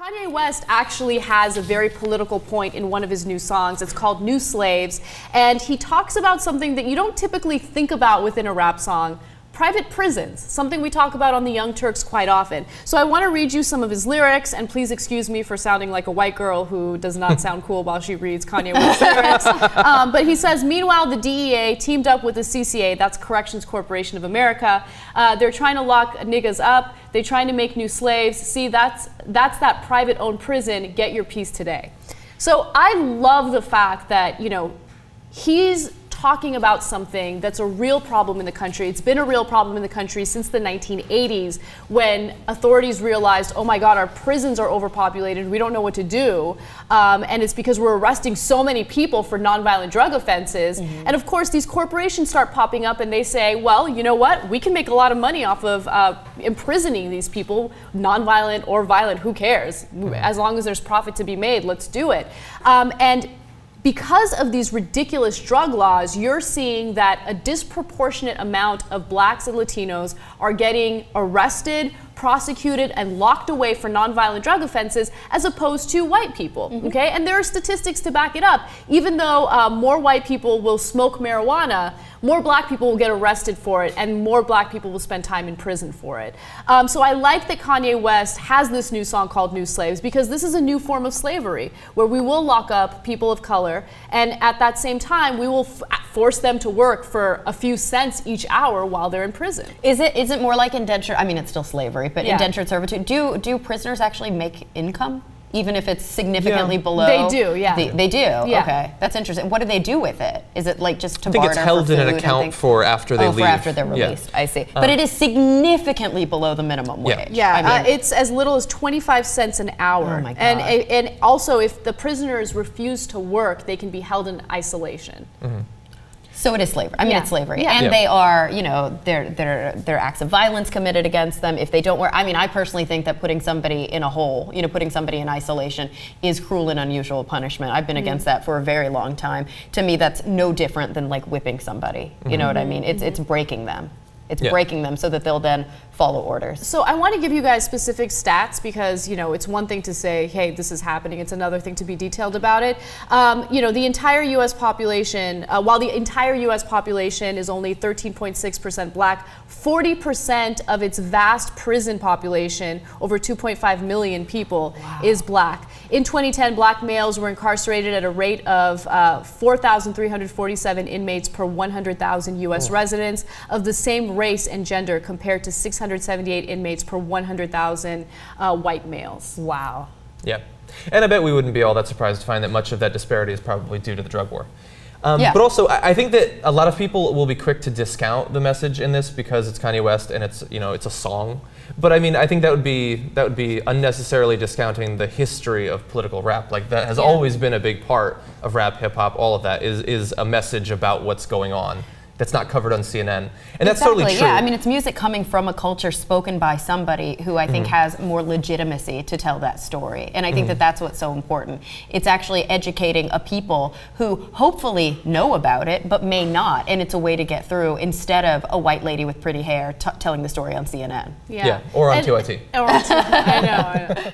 Kanye West actually has a very political point in one of his new songs. It's called New Slaves, and he talks about something that you don't typically think about within a rap song: private prisons, something we talk about on the Young Turks quite often. So I want to read you some of his lyrics, and please excuse me for sounding like a white girl who does not sound cool while she reads Kanye West lyrics. But he says, meanwhile, the DEA teamed up with the CCA, that's Corrections Corporation of America. They're trying to lock niggas up. They're trying to make new slaves. See, that's that private-owned prison. Get your piece today. So I love the fact that, you know, he's talking about something that's a real problem in the country. It's been a real problem in the country since the 1980s, when authorities realized, oh my God, our prisons are overpopulated, we don't know what to do. And it's because we're arresting so many people for nonviolent drug offenses. And of course, these corporations start popping up and they say, well, you know what? We can make a lot of money off of imprisoning these people, nonviolent or violent, who cares? As long as there's profit to be made, let's do it. And because of these ridiculous drug laws, you're seeing that a disproportionate amount of blacks and Latinos are getting arrested, prosecuted, and locked away for nonviolent drug offenses as opposed to white people, okay? And there are statistics to back it up. Even though more white people will smoke marijuana, more black people will get arrested for it, and more black people will spend time in prison for it. So I like that Kanye West has this new song called New Slaves, because this is a new form of slavery, where we will lock up people of color, and at that same time, we will force them to work for a few cents each hour while they're in prison. Is it more like indentured? I mean, it's still slavery, but indentured servitude. Do prisoners actually make income, even if it's significantly below? They do, yeah. They do? Yeah. Okay, that's interesting. What do they do with it? Is it like just to barter for food? I think it's held in an account for after they leave. For after they're released, I see. But it is significantly below the minimum wage. Yeah, I mean, it's as little as 25 cents an hour. Oh my God. And also, if the prisoners refuse to work, they can be held in isolation. So it is slavery. I mean, it's slavery, and they are, you know, there are acts of violence committed against them if they don't work. I mean, I personally think that putting somebody in a hole, you know, putting somebody in isolation is cruel and unusual punishment. I've been against that for a very long time. To me, that's no different than like whipping somebody. You know what I mean? It's breaking them. It's breaking them so that they'll then follow orders. So I want to give you guys specific stats, because, you know, it's one thing to say, hey, this is happening. It's another thing to be detailed about it. You know, the entire U.S. population, while the entire U.S. population is only 13.6% black, 40% of its vast prison population, over 2.5 million people, is black. In 2010, black males were incarcerated at a rate of 4,347 inmates per 100,000 U.S. residents of the same race and gender, compared to 678 inmates per 100,000 white males. Wow. Yeah. And I bet we wouldn't be all that surprised to find that much of that disparity is probably due to the drug war. But also, I think that a lot of people will be quick to discount the message in this because it's Kanye West and it's, you know, it's a song. But I mean, I think that would be unnecessarily discounting the history of political rap. Like, that has always been a big part of rap, hip hop. All of that is a message about what's going on that's not covered on CNN. And that's totally true. Yeah, I mean, it's music coming from a culture spoken by somebody who I think has more legitimacy to tell that story. And I think that that's what's so important. It's actually educating a people who hopefully know about it, but may not. And it's a way to get through, instead of a white lady with pretty hair telling the story on CNN. Yeah, or on TYT. I know.